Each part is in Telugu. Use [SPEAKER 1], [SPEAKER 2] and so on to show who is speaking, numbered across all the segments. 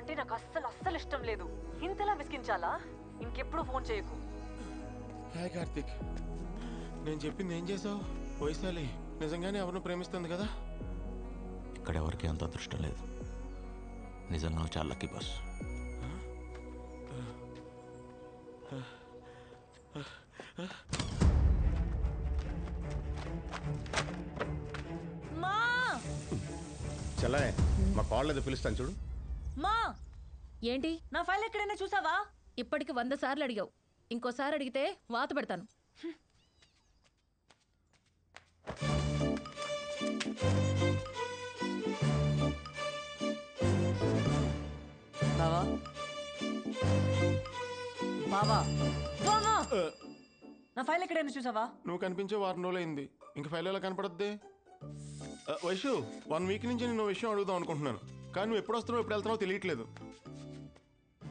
[SPEAKER 1] అంటే నాకు అస్సలు ఇష్టం లేదు. ఇంతలా విసిగించాలా? ఇంకెప్పుడు ఫోన్ చేయకు.
[SPEAKER 2] హాయ్ కార్తిక్, నేను చెప్పింది ఏం చేసావు? వైశాలి నిజంగానే ఎవరిని ప్రేమిస్తుంది కదా?
[SPEAKER 3] ఇక్కడ ఎవరికి అంత అదృష్టం లేదు. నిజంగా నువ్వు చాలా లక్కీ బాస్.
[SPEAKER 1] మా
[SPEAKER 4] చల్లనే మా కాళ్ళేదో పిలుస్తాను చూడు.
[SPEAKER 1] మా
[SPEAKER 5] ఏంటి?
[SPEAKER 1] నా ఫైల్ ఎక్కడైనా చూసావా?
[SPEAKER 5] ఇప్పటికి 100 సార్లు అడిగావు. ఇంకోసారి అడిగితే వాత పెడతాను.
[SPEAKER 1] బావా బావా బావా, నా ఫైల్ ఎక్కడైనా చూసావా?
[SPEAKER 2] నువ్వు కనిపించే వారం రోజులు అయింది, ఇంక ఫైల్ ఎలా కనపడద్ది? వైషు, 1 వీక్ నుంచి నేను విషయం అడుగుదాం అనుకుంటున్నాను, కానీ నువ్వు ఎప్పుడు వస్తున్నావు ఎప్పుడు వెళ్తున్నావు తెలియట్లేదు.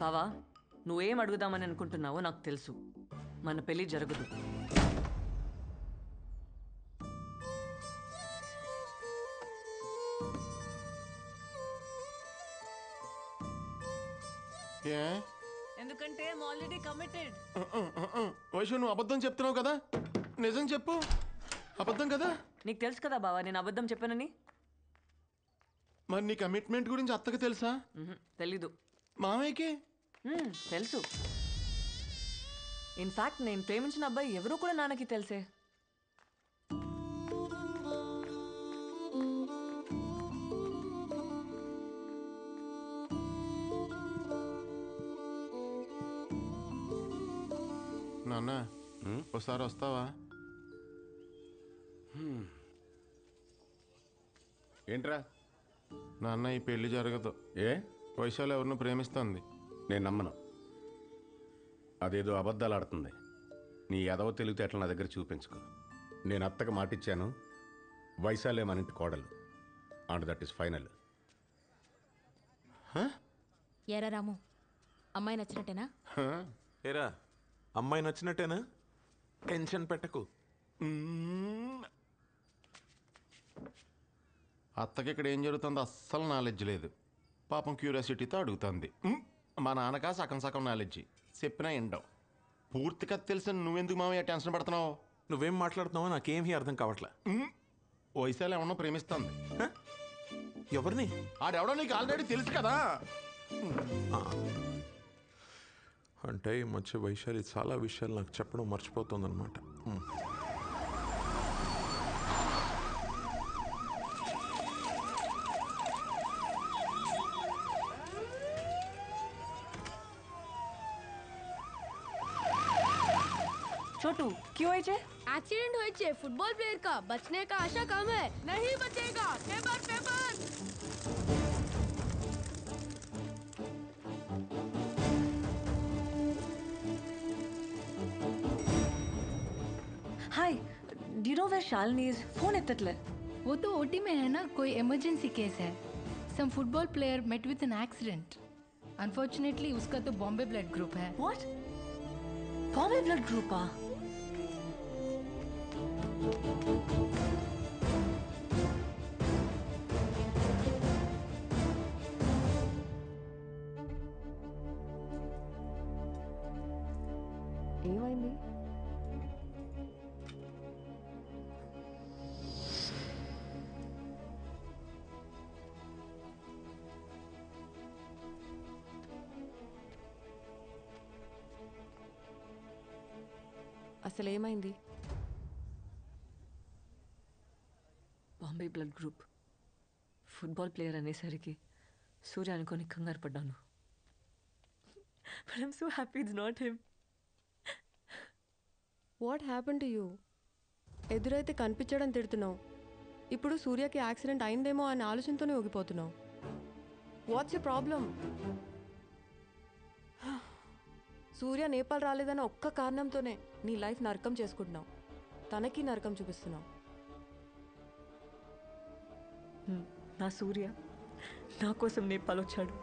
[SPEAKER 1] బావా, నువ్వేం అడుగుదామని అనుకుంటున్నావో నాకు తెలుసు. మన పెళ్లి జరగదు.
[SPEAKER 2] ఏ?
[SPEAKER 1] ఎందుకంటే ఆల్రెడీ కమిటెడ్.
[SPEAKER 2] వైషు, నువ్వు అబద్ధం చెప్తున్నావు కదా? నిజం చెప్పు, అబద్ధం కదా?
[SPEAKER 1] నీకు తెలుసు కదా బావా నేను అబద్ధం చెప్పానని.
[SPEAKER 2] మరి నీ కమిట్మెంట్ గురించి అత్తకి తెలుసా?
[SPEAKER 1] తెలీదు.
[SPEAKER 2] మామయ్యకి
[SPEAKER 1] తెలుసు. ఇన్ఫాక్ట్ నేను ప్రేమించిన అబ్బాయి ఎవరో కూడా నాన్నకి తెలుసే.
[SPEAKER 2] నాన్న, ఒకసారి వస్తావా?
[SPEAKER 4] ఏంట్రా?
[SPEAKER 2] నాన్న, ఈ పెళ్లి జరగదు.
[SPEAKER 4] ఏ?
[SPEAKER 2] వైశాలి ఎవరిని ప్రేమిస్తుంది.
[SPEAKER 4] నేను నమ్మను. అదేదో అబద్ధాలు ఆడుతుంది. నీ ఎదవ తెలివితేటలు నా దగ్గర చూపించుకో. నేను అత్తకు మాటిచ్చాను, వైశాలే మన ఇంటి కోడలు. And that is final.
[SPEAKER 5] ఏరా రాము, అమ్మాయి నచ్చినట్టేనా?
[SPEAKER 6] ఏరా, అమ్మాయి నచ్చినట్టేనా? టెన్షన్ పెట్టకు.
[SPEAKER 2] అత్తకి ఇక్కడ ఏం జరుగుతుందో అస్సలు నాలెడ్జ్ లేదు. పాపం క్యూరియాసిటీతో అడుగుతుంది. మా నాన్నకా సగం సగం నాలెడ్జి, చెప్పినా ఎండవు. పూర్తిగా తెలిసిన నువ్వెందుకు మామయ్య టెన్షన్ పడుతున్నావు?
[SPEAKER 6] నువ్వేం మాట్లాడుతున్నావో నాకేమీ అర్థం కావట్లే.
[SPEAKER 2] వైశాలి ఎవరినో ప్రేమిస్తుంది.
[SPEAKER 6] ఎవరిని?
[SPEAKER 2] ఆడెవడో నీకు ఆల్రెడీ తెలుసు కదా.
[SPEAKER 6] అంటే ఈ మధ్య వైశాలి చాలా విషయాలు నాకు చెప్పడం మర్చిపోతుందన్నమాట.
[SPEAKER 1] छोटू क्यों है?
[SPEAKER 7] एक्सीडेंट हुए फुटबॉल प्लेयर का बचने का आशा कम है. नहीं बचेगा. Paper paper.
[SPEAKER 1] Hi, do you know where Shalini is? Phone एत्तट्ले.
[SPEAKER 8] वो तो ओटी में है ना, कोई इमरजेंसी केस है. Some football player met with an accident. Unfortunately उसका तो बॉम्बे ब्लड ग्रुप है.
[SPEAKER 1] व्हाट? Bombay blood group? ఏమైంది? అసలు ఏమైంది? Bombay blood group, football player అనేసరికి సూర్య అనుకొని కంగారు పడ్డాను. But I'm so happy it's not him.
[SPEAKER 9] What happen to you? ఎదురైతే కనిపించడం తిడుతున్నావు, ఇప్పుడు సూర్యకి యాక్సిడెంట్ అయిందేమో అనే ఆలోచనతోనే ఊగిపోతున్నావు. What's you problem? Surya Nepal రాలేదన్న ఒక్క కారణంతోనే నీ లైఫ్ నరకం చేసుకుంటున్నావు, తనకి నరకం చూపిస్తున్నావు.
[SPEAKER 1] నా సూర్య నా కోసం నేపాల్ వచ్చాడు.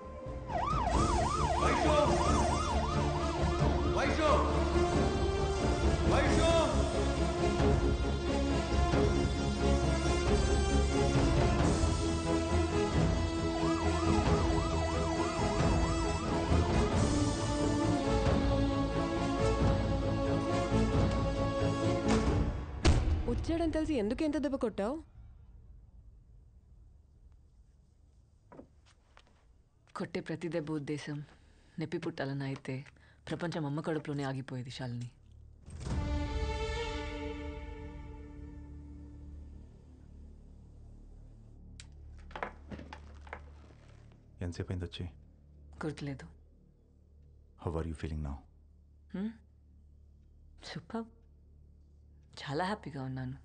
[SPEAKER 9] గెలిచాడని తెలిసి ఎందుకు ఎంత దెబ్బ కొట్టావు?
[SPEAKER 1] కొట్టే ప్రతి దెబ్బ ఉద్దేశం నొప్పి పుట్టాలని అయితే ప్రపంచం అమ్మ కడుపులోనే ఆగిపోయేది శాలిని.
[SPEAKER 3] ఎంతసేపు అయింది వచ్చి?
[SPEAKER 1] గుర్తులేదు.
[SPEAKER 3] How are you feeling now?
[SPEAKER 1] Super. చాలా హ్యాపీగా ఉన్నాను.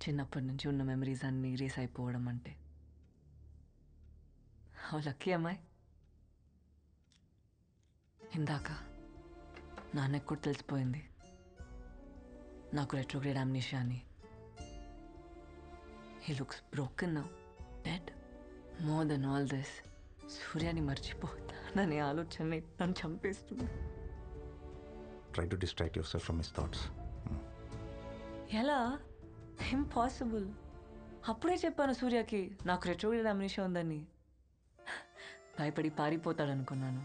[SPEAKER 1] చిన్నప్పటి నుంచి ఉన్న మెమరీస్ అన్నీ రేస్ అయిపోవడం అంటే హౌ లక్కీ అమ్మాయి. ఇందాక నాన్నకు కూడా తెలిసిపోయింది నాకు రెట్రోగ్రేడ్ అమ్నీషియా అని. He looks broken now, dead. More than all this, సూర్యాని మర్చిపోతాననే ఆలోచన నన్ను చంపేస్తుంది.
[SPEAKER 3] Try to distract yourself from his thoughts.
[SPEAKER 1] ఎలా? ఇంపాసిబుల్. అప్పుడే చెప్పాను సూర్యకి నాకు రెట్రోగ్రేడ్ అమ్నీషియా ఉందని. భయపడి పారిపోతాడనుకున్నాను,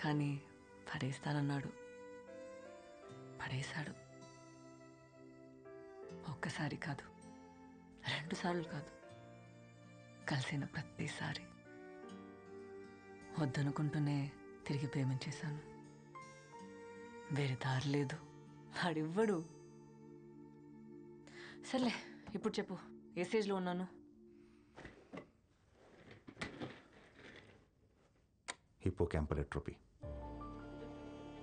[SPEAKER 1] కానీ పడేస్తానన్నాడు. పడేశాడు. ఒక్కసారి కాదు, 2 సార్లు కాదు, కలిసిన ప్రతిసారి. వద్దనుకుంటూనే తిరిగి ప్రేమించేశాను. వేరే దారి లేదు. వాడివ్వడు. సర్లే, ఇప్పుడు చెప్పు, ఏ స్టేజ్లో ఉన్నాను?
[SPEAKER 3] Hippocampal atrophy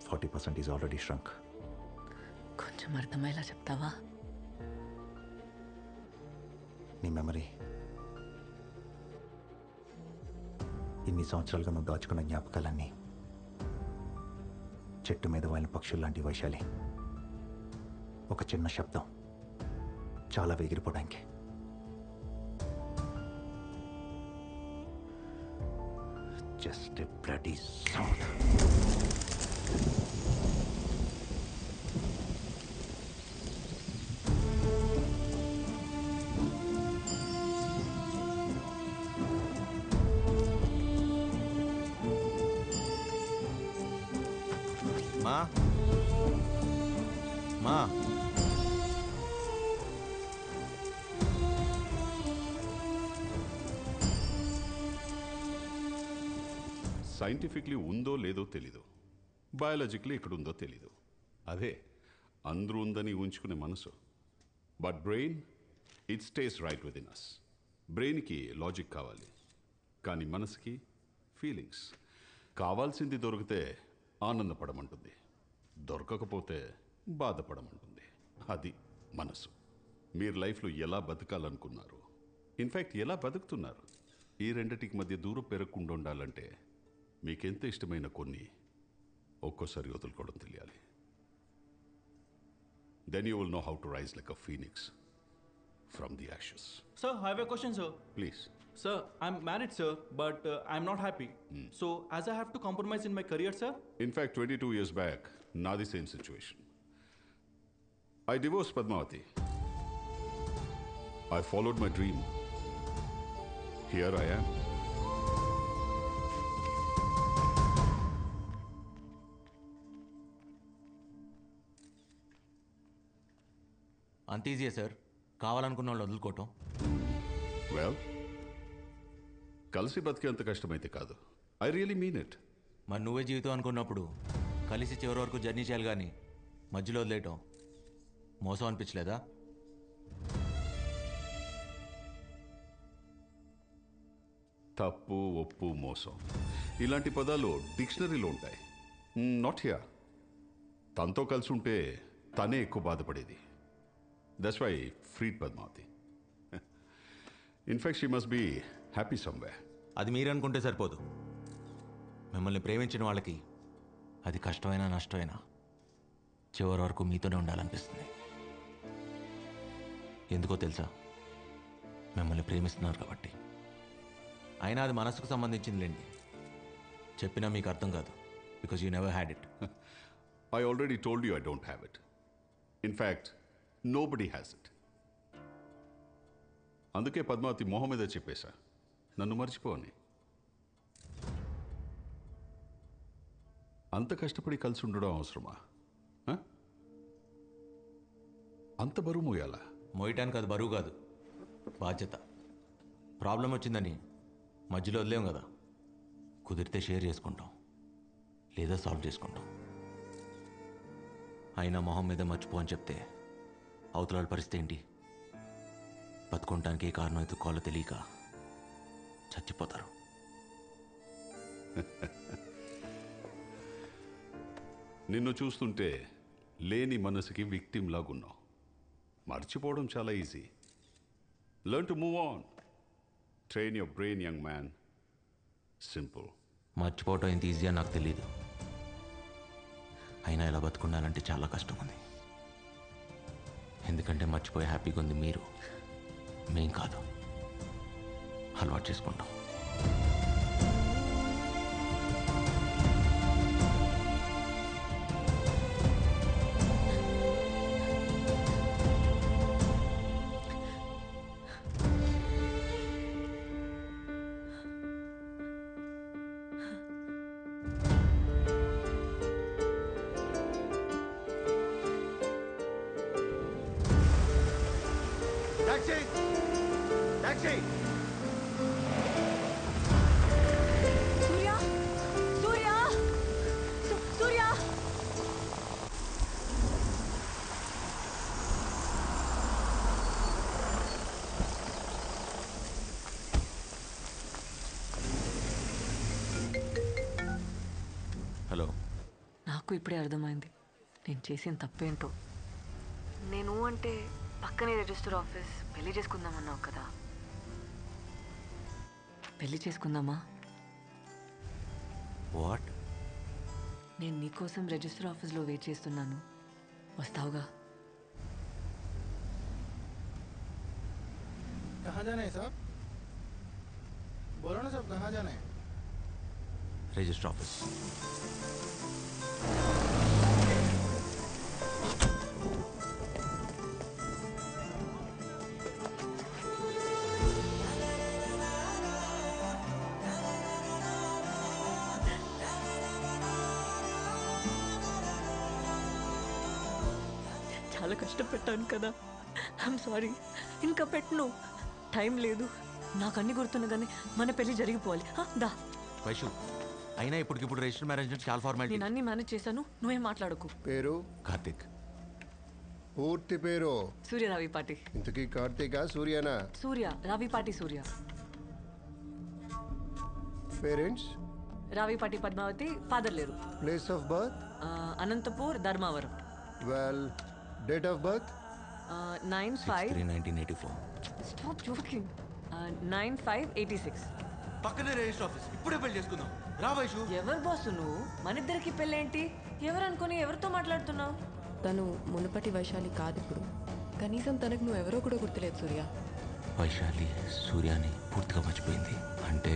[SPEAKER 3] 40% is already shrunk.
[SPEAKER 1] కొంచెం అర్థమయ్యేలా చెప్తావా?
[SPEAKER 3] నీ మెమరీ, ఇన్ని సంవత్సరాలుగా నువ్వు దాచుకున్న జ్ఞాపకాలన్నీ చెట్టు మీద వాలిన పక్షులు లాంటి వైశాలి. ఒక చిన్న శబ్దం చాలా ఎగిరిపోవడానికి. Just a bloody sound. మా మా
[SPEAKER 10] సైంటిఫిక్లీ ఉందో లేదో తెలీదు, బయాలజిక్లీ ఇక్కడ ఉందో తెలీదు. అదే అందరూ ఉందని ఊహించుకునే మనసు. But brain, it stays right within us. బ్రెయిన్కి లాజిక్ కావాలి, కానీ మనసుకి ఫీలింగ్స్. కావాల్సింది దొరికితే ఆనందపడమంటుంది, దొరకకపోతే బాధపడమంటుంది. అది మనసు. మీరు లైఫ్లో ఎలా బతకాలనుకున్నారు, ఇన్ఫ్యాక్ట్ ఎలా బతుకుతున్నారు, ఈ రెండిటికి మధ్య దూరం పెరగకుండా ఉండాలంటే మీకెంత ఇష్టమైన కొన్ని ఒక్కోసారి వదులుకోవడం తెలియాలి. Then you will know how to rise like a phoenix from the ashes.
[SPEAKER 11] Sir, I have a question, sir.
[SPEAKER 10] Please.
[SPEAKER 11] Sir, I'm married, sir, but I'm not happy. So, as I have to compromise in my career, sir?
[SPEAKER 10] In fact 22 years back, నాది same situation. I divorced Padmavati. I followed my dream. Here I am.
[SPEAKER 3] అంత ఈజీయే సార్, కావాలనుకున్న వాళ్ళు వదులుకోవటం.
[SPEAKER 10] వెల్, కలిసి బతికేంత కష్టమైతే కాదు. I really mean it.
[SPEAKER 3] మరి నువ్వే జీవితం అనుకున్నప్పుడు కలిసి చివరి వరకు జర్నీ చేయాలి, కానీ మధ్యలో వదిలేయటం మోసం అనిపించలేదా?
[SPEAKER 10] తప్పు, ఒప్పు, మోసం ఇలాంటి పదాలు డిక్షనరీలో ఉంటాయి. Not here. తనతో కలిసి ఉంటే తనే ఎక్కువ బాధపడేది. That's why freed Padmavati. In fact she must be happy somewhere.
[SPEAKER 3] అది మీరు అనుకుంటే సరిపోదు. మిమ్మల్ని ప్రేమించిన వాళ్ళకి అది కష్టమైనా నష్టమైనా చివరి వరకు మీతోనే ఉండాలనిపిస్తుంది. ఎందుకో తెలుసా? మిమ్మల్ని ప్రేమిస్తున్నారు కాబట్టి. అయినా అది మనసుకు సంబంధించిందిలేండి. చెప్పినా మీకు అర్థం కాదు, because you never had it.
[SPEAKER 10] I already told you I don't have it. In fact, nobody has it. అందుకే పద్మావతి మొహం మీద చెప్పేశా, నన్ను మర్చిపోని. అంత కష్టపడి కలిసి ఉండడం అవసరమా? అంత బరువు మోయాలా?
[SPEAKER 3] మోయటానికి అది బరువు కాదు, బాధ్యత. ప్రాబ్లం వచ్చిందని మధ్యలో వదిలేం కదా. కుదిరితే షేర్ చేసుకుంటాం, లేదా సాల్వ్ చేసుకుంటాం. అయినా మొహం మీద మర్చిపో అని చెప్తే అవతలాల పరిస్థితి ఏంటి? బతుకుంటానికి ఏ కారణం ఎత్తుక్కోవాలో తెలియక చచ్చిపోతారు.
[SPEAKER 10] నిన్ను చూస్తుంటే లేని మనసుకి విక్టిమ్ లాగున్నావు. మర్చిపోవడం చాలా easy. Learn to move on. Train your brain young man. Simple.
[SPEAKER 3] మర్చిపోవటం ఎంత ఈజీ అని నాకు తెలియదు. అయినా ఇలా బతుకుండాలంటే చాలా కష్టం ఉంది. ఎందుకంటే మర్చిపోయి హ్యాపీగా ఉంది మీరు, మేం కాదు. అలవాటు చేసుకుంటాం.
[SPEAKER 1] సూర్య సూర్య సూర్య
[SPEAKER 3] హలో.
[SPEAKER 1] నాకు ఇప్పుడే అర్థమైంది నేను చేసిన తప్పేంటో. నేను అంటే పక్కనే రిజిస్టర్ ఆఫీస్, పెళ్లి చేసుకుందామన్నావు కదా. పెళ్లి చేసుకుందామా?
[SPEAKER 3] వాట్?
[SPEAKER 1] నేను నీకోసం రిజిస్టర్ ఆఫీస్లో వెయిట్ చేస్తున్నాను, వస్తావుగా?
[SPEAKER 12] कहाँ जाना है साहब? बोलो ना साहब, कहाँ जाना है?
[SPEAKER 3] Register office.
[SPEAKER 1] చాలా కష్టపెట్టాను కదా, ఐఎమ్ సారీ. ఇంకా పెట్టను, టైం లేదు. నాకు అన్ని గుర్తున్నగానే మన పెళ్లి జరిగిపోవాలి. దా.
[SPEAKER 3] వైషు, అయినా ఇప్పటికిప్పుడు రిజిస్టర్ మ్యారేజ్ అంటే చాలా ఫార్మాలిటీ.
[SPEAKER 1] నేను అన్ని మేనేజ్ చేశాను, నువ్వేం మాట్లాడకు.
[SPEAKER 13] పేరు?
[SPEAKER 3] కార్తిక్.
[SPEAKER 13] పూర్తి పేరు?
[SPEAKER 1] సూర్య రావిపాటి.
[SPEAKER 13] ఇంతకీ కార్తీకా సూర్యనా?
[SPEAKER 1] సూర్య రావిపాటి సూర్య.
[SPEAKER 13] పేరెంట్స్?
[SPEAKER 1] రావిపాటి పద్మావతి, ఫాదర్ లేరు.
[SPEAKER 13] Place of birth?
[SPEAKER 1] Anantapur, Dharmavaram.
[SPEAKER 13] Well, date of birth?
[SPEAKER 3] 9/5/1984.
[SPEAKER 1] Stop joking. 9/5/86.
[SPEAKER 3] పక్కనే రిజిస్టర్ ఆఫీస్. ఇప్పుడే పెళ్లి చేసుకుందాం. రా వైషు.
[SPEAKER 1] ఎవరు బాసు నువ్వు? మన ఇద్దరికి పెళ్ళేంటి? ఎవరు అనుకుని ఎవరితో మాట్లాడుతున్నావు?
[SPEAKER 9] తను మునుపటి వైశాలి కాదు ఇప్పుడు. కనీసం తనకు నువ్వు ఎవరో కూడా గుర్తులేదు సూర్య.
[SPEAKER 3] వైశాలి సూర్యాని పూర్తిగా మర్చిపోయింది అంటే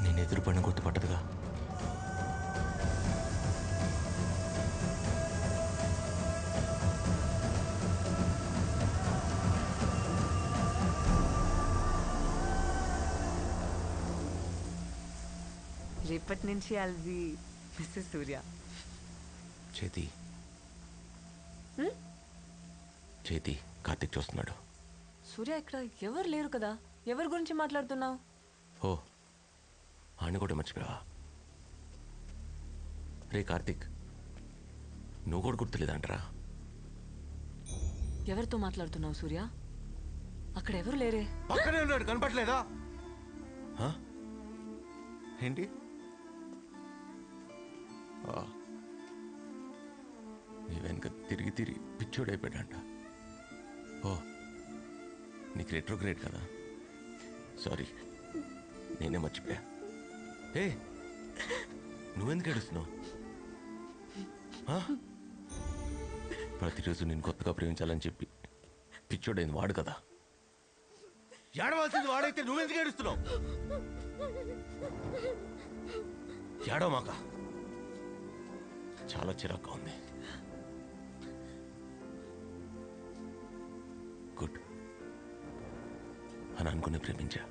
[SPEAKER 3] నేను ఎదురుపడిన గుర్తుపట్టదుగా.
[SPEAKER 1] రేపటి నుంచి ఐల్ బి మిస్సెస్ సూర్య.
[SPEAKER 3] చేతి చేతి కార్తిక్ చూస్తున్నాడు.
[SPEAKER 1] సూర్య ఇక్కడ ఎవరు లేరు కదా, ఎవరి గురించి మాట్లాడుతున్నావు?
[SPEAKER 3] ఓ, ఆయన కూడా మర్చిపోయావా? రే కార్తిక్, నువ్వు కూడా గుర్తులేదంటరా?
[SPEAKER 1] ఎవరితో మాట్లాడుతున్నావు సూర్య? అక్కడ ఎవరు లేరే.
[SPEAKER 3] పక్కనే ఉన్నాడు, కనపట్లేదా? ఏంటి? నీ వెనక తిరిగి తిరిగి పిచ్చోడైపోయాడంట. ఓ, నీకు రెట్రోగ్రేడ్ కదా, సారీ, నేనే మర్చిపోయా. ఏ, నువ్వెందుకు ఏడుస్తున్నావు? ప్రతిరోజు నేను కొత్తగా ప్రేమించాలని చెప్పి పిచ్చోడైంది వాడు కదా. ఏడవలసింది వాడైతే నువ్వెందుకు ఏడుస్తున్నావు? ఏడవమాక, చాలా చిరాగ్గా ఉంది. గుడ్ అని అనుకుని ప్రేమించా.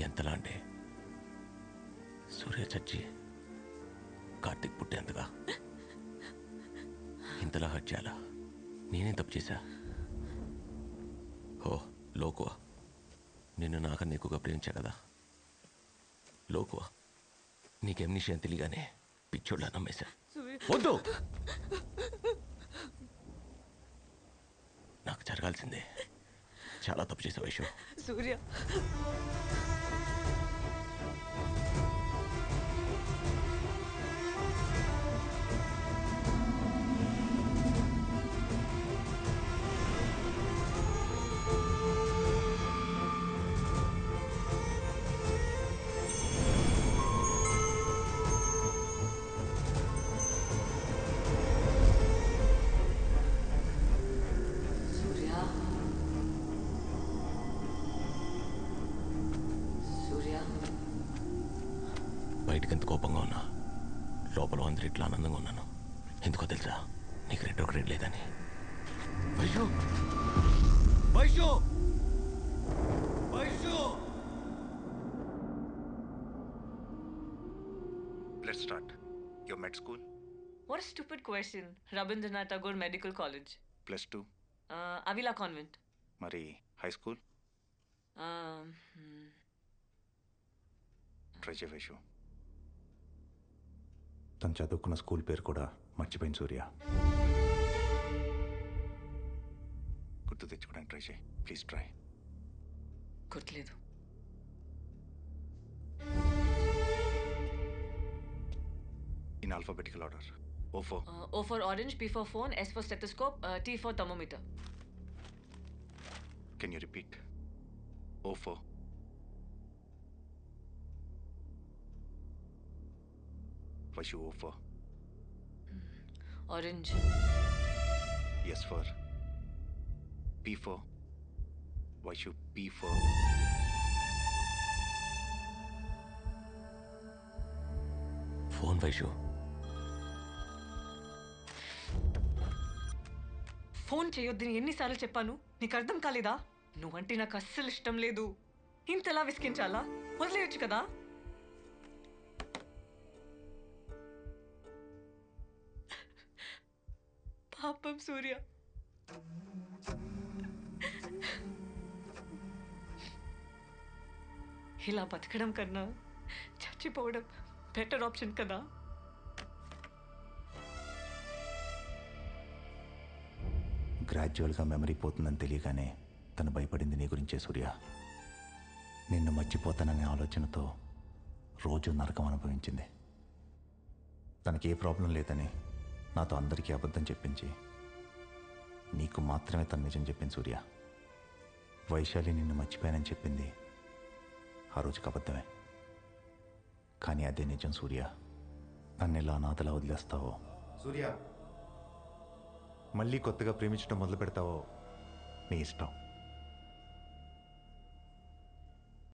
[SPEAKER 3] ఎంతలా అంటే సూర్య చచ్చి కార్తిక్ పుట్టేంతగా. ఇంతలా హట్ చేయాలా? నేనే తప్పు చేశా. ఓ లోకువా, నిన్ను నాకన్నా ఎక్కువగా ప్రేమించా కదా. లోకువా, నీకేం విషయం తెలియగానే పిచ్చోళ్ళ నమ్మేశా. వద్దు, నాకు జరగాల్సిందే. చాలా తప్పు చేసా వైషు.
[SPEAKER 1] సూర్య, సూర్య, సూర్య.
[SPEAKER 3] బయటకు ఎంత కోపంగా ఉన్నా లోపల అందరూ ఇట్లా ఆనందంగా ఉన్నాను. ఎందుకో తెలుసా? నీకు రెట్రోగ్రేడ్ లేదని. Vaishu, Vaishu, Vaishu.
[SPEAKER 14] Let's start. Your med school?
[SPEAKER 1] What a stupid question. Rabindranath Tagore Medical College.
[SPEAKER 14] +2.
[SPEAKER 1] Avila Convent.
[SPEAKER 14] మరి హై స్కూల్? ట్రై చేయ వైషు.
[SPEAKER 15] తను చదువుకున్న స్కూల్ పేరు కూడా మర్చిపోయింది సూర్య.
[SPEAKER 14] గుర్తు తెచ్చుకోవడానికి ట్రై చేయి. Please try.
[SPEAKER 1] గుర్తులేదు.
[SPEAKER 14] In alphabetical order. O4.
[SPEAKER 1] O for orange, P for phone, S for stethoscope, T for thermometer.
[SPEAKER 14] Can you repeat? O4. Vaishu O4.
[SPEAKER 1] Orange.
[SPEAKER 14] S for P4. Vaishu P4.
[SPEAKER 3] Phone Vaishu.
[SPEAKER 1] Phone చేయొద్దని ఎన్నిసార్లు చెప్పాను? నీకు అర్థం కాలేదా? నువ్వంటే నాకు అస్సలు ఇష్టం లేదు. ఇంతలా విసిగించాలా? వదిలేయచ్చు కదా. పాపం సూర్య. ఇలా బతకడం కన్నా చచ్చిపోవడం బెటర్ ఆప్షన్ కదా.
[SPEAKER 15] గ్రాడ్యువల్గా మెమరీ పోతుందని తెలియగానే తను భయపడింది నీ గురించే సూర్య. నిన్ను మర్చిపోతాననే ఆలోచనతో రోజు నరకం అనుభవించింది. తనకి ఏ ప్రాబ్లం లేదని నాతో అందరికీ అబద్ధం చెప్పించి నీకు మాత్రమే తను నిజం చెప్పింది సూర్య. వైశాలి నిన్ను మర్చిపోయానని చెప్పింది ఆ రోజుకి అబద్ధమే. కానీ అదే నిజం సూర్య. నన్ను ఇలా అనాథలా వదిలేస్తావో సూర్య, మళ్ళీ కొత్తగా ప్రేమించడం మొదలు పెడతావో నీ ఇష్టం.